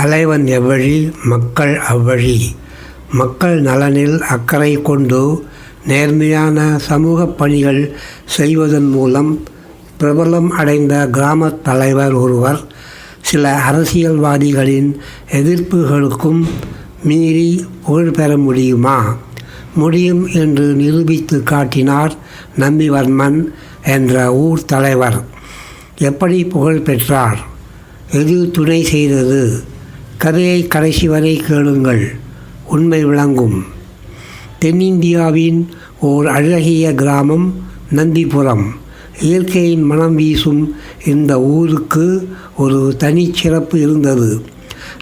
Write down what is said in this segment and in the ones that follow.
தலைவன் எவ்வழி மக்கள் அவ்வழி. மக்கள் நலனில் அக்கறை கொண்டு நேர்மையான சமூக பணிகள் செய்வதன் மூலம் பிரபலம் அடைந்த கிராமத் தலைவர் ஒருவர் சில அரசியல்வாதிகளின் எதிர்ப்புகளுக்கும் மீறி புகழ் பெற முடியுமா? முடியும் என்று நிரூபித்து காட்டினார் நந்திவர்மன் என்ற ஊர் தலைவர். எப்படி புகழ் பெற்றார்? எது துணை செய்தது? கதையை கடைசி வரை கேளுங்கள், உண்மை விளங்கும். தென்னிந்தியாவின் ஓர் அழகிய கிராமம் நந்திபுரம். இயற்கையின் மனம் வீசும் இந்த ஊருக்கு ஒரு தனிச்சிறப்பு இருந்தது.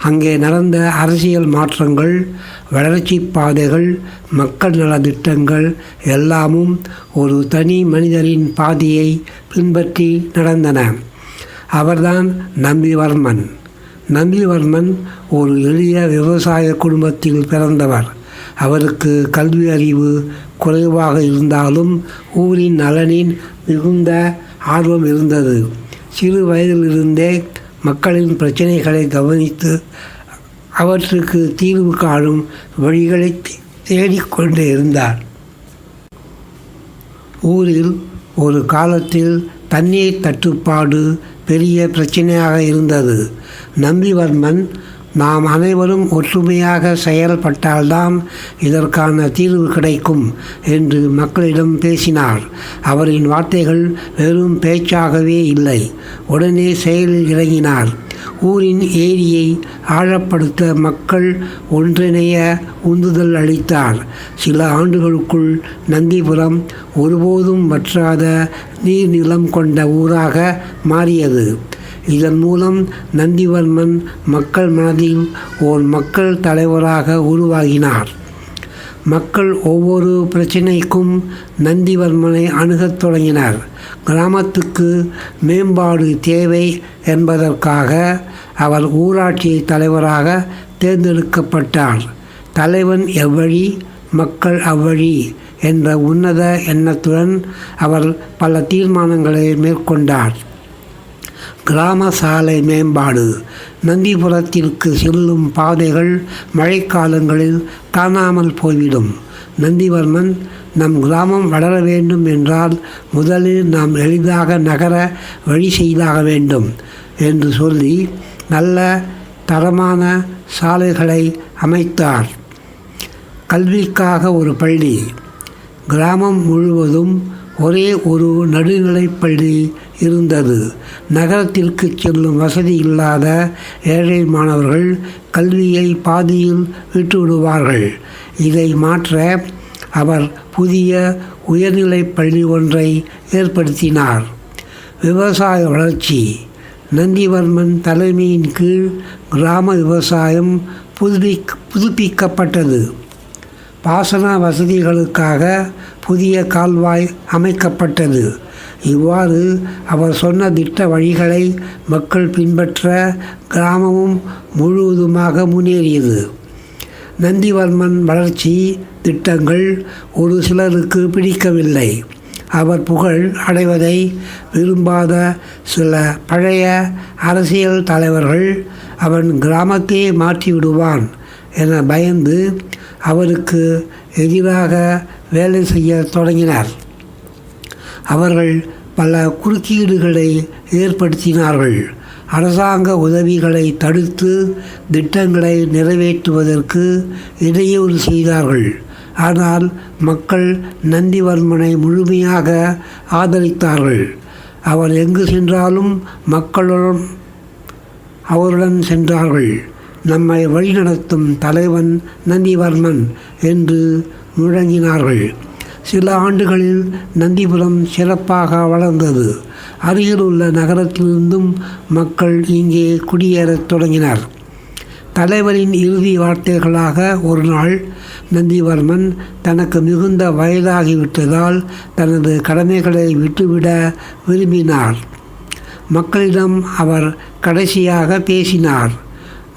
அங்கே நடந்த அரசியல் மாற்றங்கள், வளர்ச்சி பாதைகள், மக்கள் நலத்திட்டங்கள் எல்லாமும் ஒரு தனி மனிதரின் பாதையை பின்பற்றி நடந்தன. அவர்தான் நந்திவர்மன். நந்திவர்மன் ஒரு எளிய விவசாய குடும்பத்தில் பிறந்தவர். அவருக்கு கல்வி அறிவு குறைவாக இருந்தாலும் ஊரின் நலனின் மிகுந்த ஆர்வம் இருந்தது. சிறு வயதிலிருந்தே மக்களின் பிரச்சனைகளை கவனித்து அவற்றுக்கு தீர்வு காணும் வழிகளை தேடிக்கொண்டே இருந்தார். ஊரில் ஒரு காலத்தில் தண்ணீர் தட்டுப்பாடு பெரிய பிரச்சனையாக இருந்தது. நந்திவர்மன், நாம் அனைவரும் ஒற்றுமையாக செயல்பட்டால்தான் இதற்கான தீர்வு கிடைக்கும் என்று மக்களிடம் பேசினார். அவரின் வார்த்தைகள் வெறும் பேச்சாகவே இல்லை, உடனே செயலில் இறங்கினார். ஊரின் ஏரியை ஆழப்படுத்த மக்கள் ஒன்றிணைய உந்துதல் அளித்தார். சில ஆண்டுகளுக்குள் நந்திபுரம் ஒருபோதும் வற்றாத நீர்நிலம் கொண்ட ஊராக மாறியது. இதன் மூலம் நந்திவர்மன் மக்கள் மனதில் ஓர் மக்கள் தலைவராக உருவாகினார். மக்கள் ஒவ்வொரு பிரச்சினைக்கும் நந்திவர்மனை அணுகத் தொடங்கினர். கிராமத்துக்கு மேம்பாடு தேவை என்பதற்காக அவர் ஊராட்சி தலைவராக தேர்ந்தெடுக்கப்பட்டார். தலைவன் எவ்வழி மக்கள் அவ்வழி என்ற உன்னத எண்ணத்துடன் அவர் பல தீர்மானங்களை மேற்கொண்டார். கிராம சாலை மேம்பாடு. நந்திபுரத்திற்கு செல்லும் பாதைகள் மழைக்காலங்களில் காணாமல் போய்விடும். நந்திவர்மன், நம் கிராமம் வளர வேண்டும் என்றால் முதலில் நாம் எளிதாக நகர வழி செய்தாக வேண்டும் என்று சொல்லி நல்ல தரமான சாலைகளை அமைத்தார். கல்விக்காக ஒரு பள்ளி. கிராமம் முழுவதும் ஒரே ஒரு நடுநிலைப் பள்ளி இருந்தது. நகரத்திற்கு செல்லும் வசதி இல்லாத ஏழை மாணவர்கள் கல்வியை பாதியில் விட்டுவிடுவார்கள். இதை மாற்ற அவர் புதிய உயர்நிலைப் பள்ளி ஒன்றை ஏற்படுத்தினார். விவசாய வளர்ச்சி. நந்திவர்மன் தலைமையின் கீழ் கிராம விவசாயம் புதுப்பிக்கப்பட்டது. பாசன வசதிகளுக்காக புதிய கால்வாய் அமைக்கப்பட்டது. இவ்வாறு அவர் சொன்ன திட்ட வழிகளை மக்கள் பின்பற்ற கிராமமும் முழுவதுமாக முன்னேறியது. நந்திவர்மன் வளர்ச்சி திட்டங்கள் ஒரு சிலருக்கு பிடிக்கவில்லை. அவர் புகழ் அடைவதை விரும்பாத சில பழைய அரசியல் தலைவர்கள் அவன் கிராமத்தையே மாற்றிவிடுவான் என பயந்து அவருக்கு எதிராக வேலை செய்ய தொடங்கினர். அவர்கள் பல குறுக்கீடுகளை ஏற்படுத்தினார்கள். அரசாங்க உதவிகளை தடுத்து திட்டங்களை நிறைவேற்றுவதற்கு இடையூறு செய்தார்கள். ஆனால் மக்கள் நந்திவர்மனை முழுமையாக ஆதரித்தார்கள். அவர் எங்கு சென்றாலும் மக்களுடன் அவருடன் சென்றார்கள். நம்மை வழிநடத்தும் தலைவன் நந்திவர்மன் என்று முழங்கினார்கள். சில ஆண்டுகளில் நந்திபுரம் சிறப்பாக வளர்ந்தது. அருகிலுள்ள நகரத்திலிருந்தும் மக்கள் இங்கே குடியேறத் தொடங்கினர். தலைவரின் இறுதி வார்த்தைகளாக ஒரு நாள் நந்திவர்மன் தனக்கு மிகுந்த வயதாகிவிட்டதால் தனது கடமைகளை விட்டுவிட விரும்பினார். மக்களிடம் அவர் கடைசியாக பேசினார்.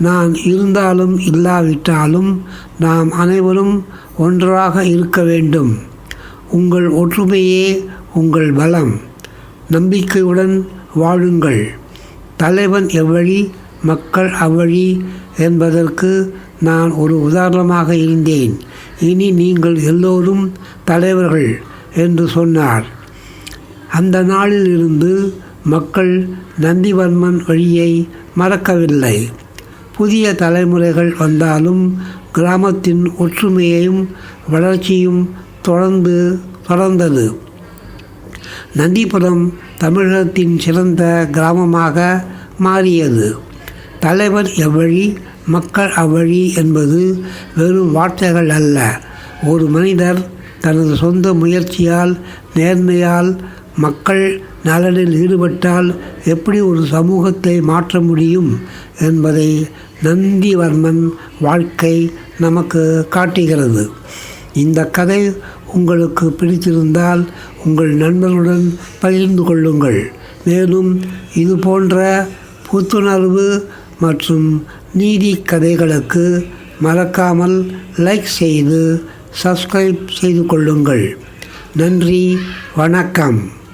நான் இருந்தாலும் இல்லாவிட்டாலும் நாம் அனைவரும் ஒன்றாக இருக்க வேண்டும். உங்கள் ஒற்றுமையே உங்கள் பலம். நம்பிக்கையுடன் வாழுங்கள். தலைவன் எவ்வழி மக்கள் அவ்வழி என்பதற்கு நான் ஒரு உதாரணமாக இருந்தேன். இனி நீங்கள் எல்லோரும் தலைவர்கள் என்று சொன்னார். அந்த நாளில் இருந்து மக்கள் நந்திவர்மன் வழியை மறக்கவில்லை. புதிய தலைமுறைகள் வந்தாலும் கிராமத்தின் ஒற்றுமையையும் வளர்ச்சியும் தொடர்ந்தது. நந்திபுரம் தமிழகத்தின் சிறந்த கிராமமாக மாறியது. தலைவர் எவ்வழி, மக்கள் அவ்வழி என்பது வெறும் வார்த்தைகள் அல்ல. ஒரு மனிதர் தனது சொந்த முயற்சியால், நேர்மையால், மக்கள் நலனில் ஈடுபட்டால் எப்படி ஒரு சமூகத்தை மாற்ற முடியும் என்பதை நந்திவர்மன் வாழ்க்கை நமக்கு காட்டுகிறது. இந்த கதை உங்களுக்கு பிடித்திருந்தால் உங்கள் நண்பர்களுடன் பகிர்ந்து கொள்ளுங்கள். மேலும் இது போன்ற புத்துணர்வு மற்றும் நீதி கதைகளுக்கு மறக்காமல் லைக் செய்து சப்ஸ்கிரைப் செய்து கொள்ளுங்கள். நன்றி, வணக்கம்.